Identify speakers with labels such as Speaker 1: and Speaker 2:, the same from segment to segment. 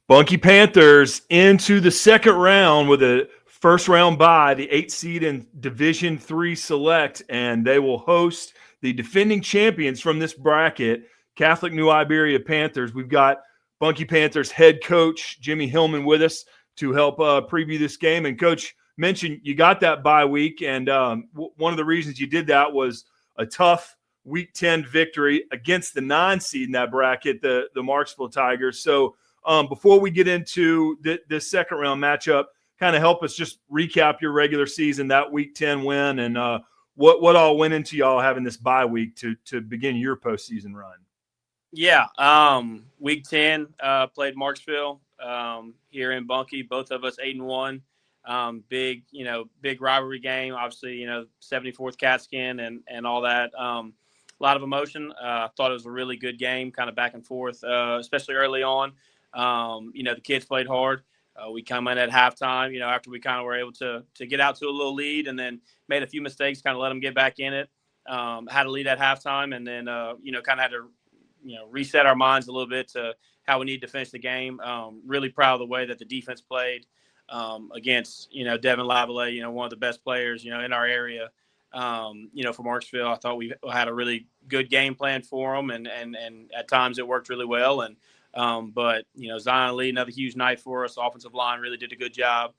Speaker 1: Bunkie Panthers into the second round with a first round bye, the 8th seed in Division III Select, and they will host the defending champions from this bracket, Catholic-New Iberia Panthers. We've got Bunkie Panthers head coach Jimmie Hillman with us to help preview this game. And Coach mentioned you got that bye week, and one of the reasons you did that was a tough Week 10 victory against the 9 seed in that bracket, the Marksville Tigers. So before we get into this second round matchup, kind of help us just recap your regular season, that Week 10 win, and what all went into y'all having this bye week to begin your postseason run.
Speaker 2: Yeah, Week 10 played Marksville here in Bunkie. Both of us 8-1. Big rivalry game. Obviously, 74th Catskin and all that. A lot of emotion. I thought it was a really good game, kind of back and forth, especially early on. The kids played hard. We come in at halftime, after we kind of were able to get out to a little lead and then made a few mistakes, kind of let them get back in it. Had a lead at halftime and then, kind of had to, reset our minds a little bit to how we need to finish the game. Really proud of the way that the defense played against, Devin Lavallee, one of the best players, in our area. For Marksville, I thought we had a really good game plan for them, and at times it worked really well. And but Zion Lee, another huge night for us. Offensive line really did a good job.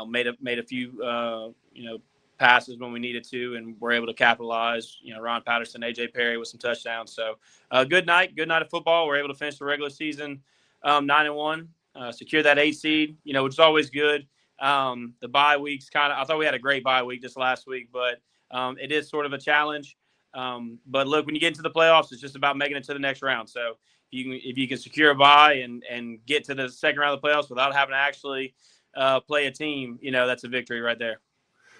Speaker 2: Made a few passes when we needed to, and were able to capitalize. Ron Patterson, AJ Perry with some touchdowns. So good night of football. We're able to finish the regular season 9-1, secure that 8 seed. Which is always good. The bye weeks I thought we had a great bye week this last week, but it is sort of a challenge. But look, when you get into the playoffs, it's just about making it to the next round. So if you can secure a bye and get to the second round of the playoffs without having to actually play a team, that's a victory right there.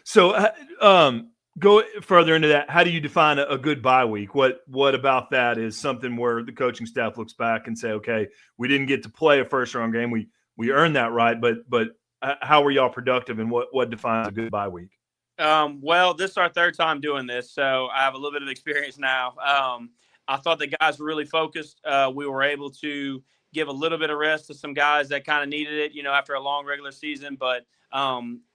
Speaker 1: So go further into that. How do you define a good bye week? What about that is something where the coaching staff looks back and say, okay, we didn't get to play a first round game. We earned that right, but how were y'all productive, and what defines a good bye week?
Speaker 2: Well, this is our third time doing this, so I have a little bit of experience now. I thought the guys were really focused. We were able to give a little bit of rest to some guys that kind of needed it, after a long regular season, but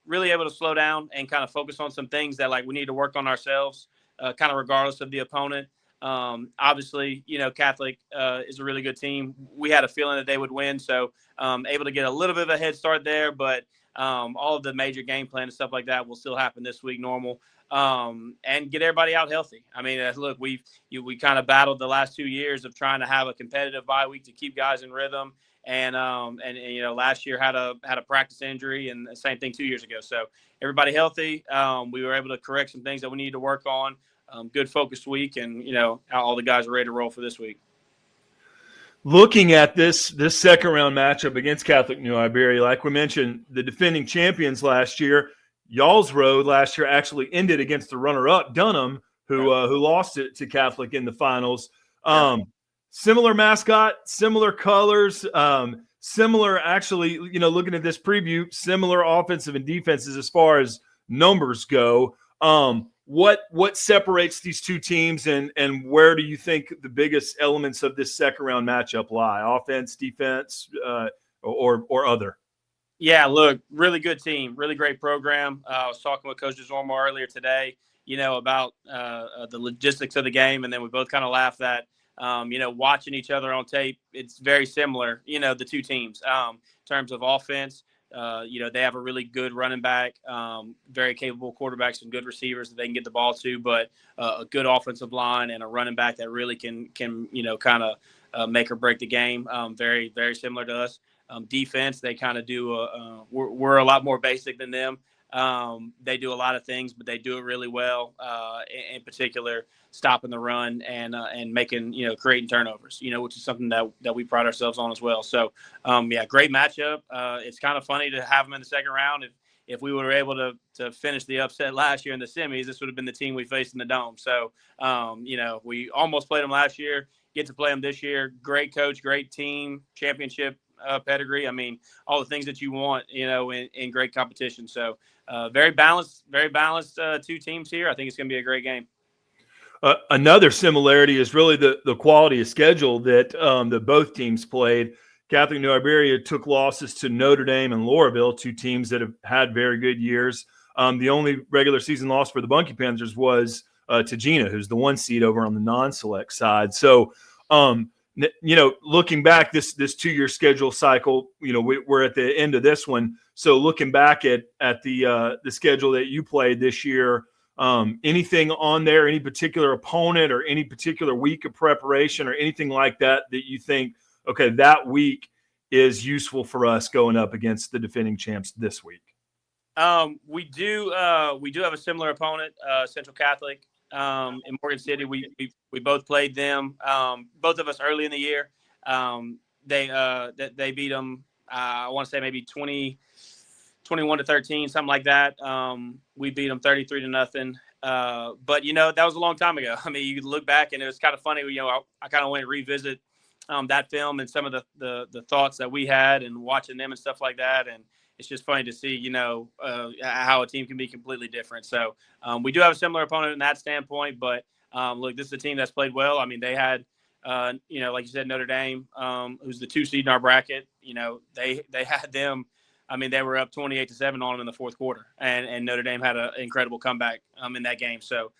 Speaker 2: really able to slow down and kind of focus on some things that we need to work on ourselves, kind of regardless of the opponent. Obviously, Catholic is a really good team. We had a feeling that they would win, so able to get a little bit of a head start there, but all of the major game plan and stuff like that will still happen this week normal, and get everybody out healthy. I mean, look, we kind of battled the last 2 years of trying to have a competitive bye week to keep guys in rhythm. And last year had a practice injury, and the same thing 2 years ago. So everybody healthy. We were able to correct some things that we needed to work on. Good focused week, and all the guys are ready to roll for this week.
Speaker 1: Looking at this second round matchup against Catholic-New Iberia, like we mentioned, the defending champions last year, y'all's road last year actually ended against the runner-up Dunham, who lost it to Catholic in the finals. Similar mascot, similar colors, similar actually, looking at this preview, similar offensive and defenses as far as numbers go. What separates these two teams, and where do you think the biggest elements of this second round matchup lie? Offense, defense, or other?
Speaker 2: Yeah, look, really good team, really great program. I was talking with Coach DeZormo earlier today, about the logistics of the game, and then we both kind of laughed that, watching each other on tape, it's very similar, the two teams in terms of offense. They have a really good running back, very capable quarterback, some good receivers that they can get the ball to, but a good offensive line and a running back that really can kind of make or break the game. Very, very similar to us. Defense, they kind of do. We're a lot more basic than them. They do a lot of things, but they do it really well. In particular, stopping the run and making creating turnovers. Which is something that we pride ourselves on as well. So great matchup. It's kind of funny to have them in the second round. If we were able to finish the upset last year in the semis, this would have been the team we faced in the dome. So we almost played them last year. Get to play them this year. Great coach, great team, championship pedigree. I mean, all the things that you want, in great competition. So very balanced two teams here. I think it's going to be a great game.
Speaker 1: Another similarity is really the quality of schedule that both teams played. Catholic-New Iberia took losses to Notre Dame and Loreauville, two teams that have had very good years. The only regular season loss for the Bunkie Panthers was to Gina, who's the 1 seed over on the non-select side. So, looking back this 2-year schedule cycle, we're at the end of this one. So looking back at the schedule that you played this year, anything on there, any particular opponent or any particular week of preparation or anything like that you think, okay, that week is useful for us going up against the defending champs this week?
Speaker 2: We do have a similar opponent, Central Catholic, in Morgan City. We both played them, both of us early in the year. They beat them. I want to say maybe 21-13, something like that. We beat them 33-0. But that was a long time ago. I mean, you look back and it was kind of funny. I kind of went and revisit that film and some of the thoughts that we had and watching them and stuff like that. And it's just funny to see, how a team can be completely different. So we do have a similar opponent in that standpoint. But look, this is a team that's played well. I mean, they had, like you said, Notre Dame, who's the 2 seed in our bracket. They had them. I mean, they were up 28-7 on them in the fourth quarter, and Notre Dame had an incredible comeback in that game. So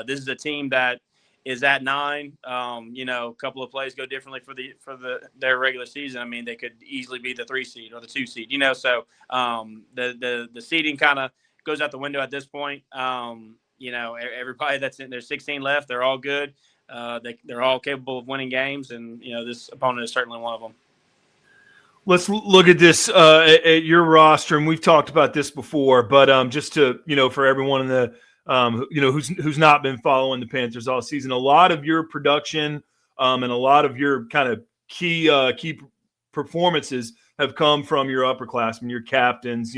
Speaker 2: this is a team that is at 9. A couple of plays go differently for their regular season. I mean, they could easily be the 3 seed or the 2 seed. So the seeding kind of goes out the window at this point. Everybody that's in there's 16 left. They're all good. They're all capable of winning games, and this opponent is certainly one of them.
Speaker 1: Let's look at this at your roster, and we've talked about this before, but just to for everyone in the who's not been following the Panthers all season, a lot of your production and a lot of your kind of key performances have come from your upperclassmen, your captains,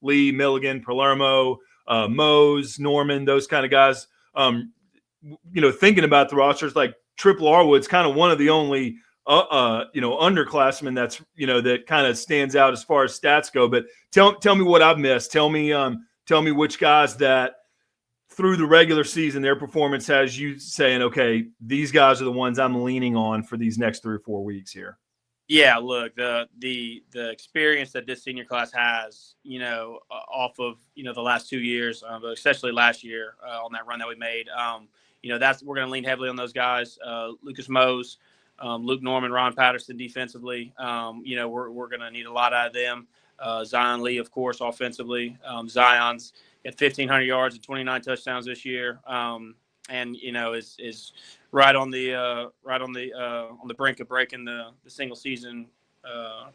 Speaker 1: Lee, Milligan, Palermo, Mose, Norman, those kind of guys. Thinking about the rosters, like Triple R-Wood's kind of one of the only underclassmen that's that kind of stands out as far as stats go. But tell me what I've missed. Tell me which guys that through the regular season their performance has you saying, okay, these guys are the ones I'm leaning on for these next 3 or 4 weeks here. Yeah,
Speaker 2: look, the experience that this senior class has, off of the last 2 years, but especially last year on that run that we made, we're going to lean heavily on those guys. Lucas Mose, Luke Norman, Ron Patterson defensively. We're going to need a lot out of them. Zion Lee, of course, offensively. Zion's at 1,500 yards and 29 touchdowns this year, and is right on the brink of breaking the single season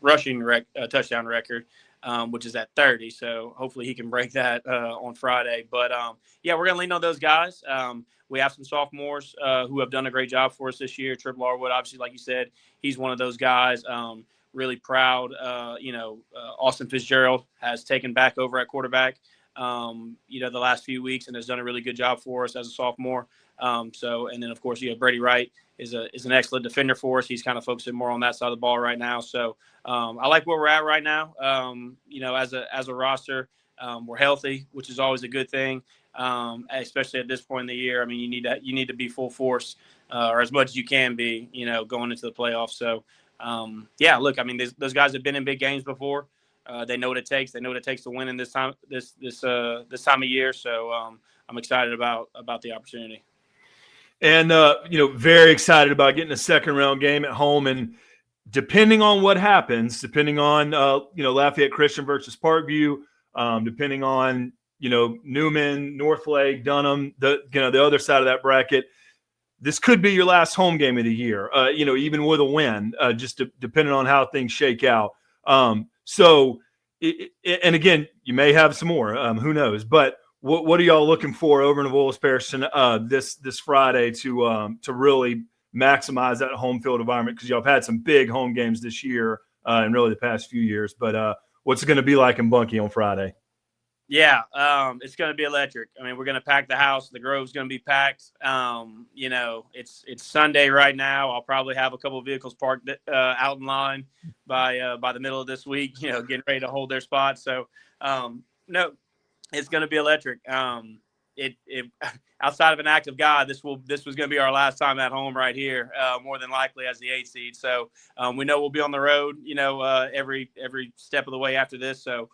Speaker 2: rushing touchdown record, which is at 30. So hopefully he can break that on Friday. But we're going to lean on those guys. We have some sophomores who have done a great job for us this year. Triple R-Wood, obviously, like you said, he's one of those guys. Really proud. Austin Fitzgerald has taken back over at quarterback, the last few weeks and has done a really good job for us as a sophomore. And then, of course, Brady Wright is an excellent defender for us. He's kind of focusing more on that side of the ball right now. So I like where we're at right now. As a roster, we're healthy, which is always a good thing. Especially at this point in the year. I mean, you need to be full force or as much as you can be, going into the playoffs. So, look, I mean, those guys have been in big games before. They know what it takes. They know what it takes to win in this time of year. So I'm excited about the opportunity.
Speaker 1: And, very excited about getting a second round game at home. And depending on what happens, depending on, Lafayette Christian versus Parkview, depending on, Newman, Northlake, Dunham, the other side of that bracket, this could be your last home game of the year, even with a win, just depending on how things shake out. And again, you may have some more, who knows, but what are y'all looking for over in Evolis Parish this Friday to really maximize that home field environment? Because y'all have had some big home games this year and really the past few years, but what's it going to be like in Bunkie on Friday?
Speaker 2: Yeah, it's going to be electric. I mean, we're going to pack the house. The Grove's going to be packed. It's Sunday right now. I'll probably have a couple of vehicles parked out in line by the middle of this week, getting ready to hold their spots. So, no, it's going to be electric. it outside of an act of God, this was going to be our last time at home right here, more than likely as the 8 seed. So we know we'll be on the road, every step of the way after this. So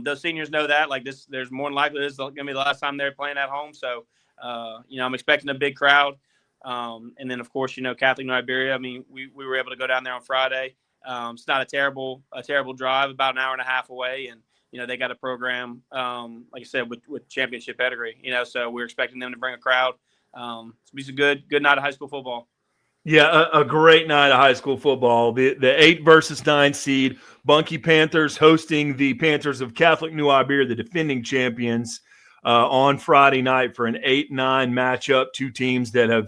Speaker 2: those seniors know that, like, this, there's more than likely this is going to be the last time they're playing at home. So I'm expecting a big crowd. And then of course, Catholic-New Iberia. I mean, we were able to go down there on Friday. It's not a terrible drive, about an hour and a half away, and they got a program, like I said, with championship pedigree. So we're expecting them to bring a crowd. It's be a good night of high school football.
Speaker 1: Yeah, a great night of high school football. The 8 versus 9 seed Bunkie Panthers hosting the Panthers of Catholic-New Iberia, the defending champions, on Friday night for an 8-9 matchup. Two teams that have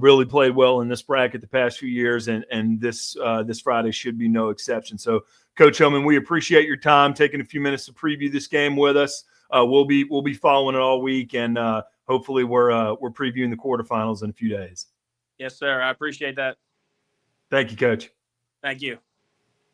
Speaker 1: really played well in this bracket the past few years, and this Friday should be no exception. So, Coach Hillman, we appreciate your time taking a few minutes to preview this game with us. We'll be following it all week, and hopefully we're previewing the quarterfinals in a few days.
Speaker 2: Yes, sir. I appreciate that.
Speaker 1: Thank you, Coach.
Speaker 2: Thank you.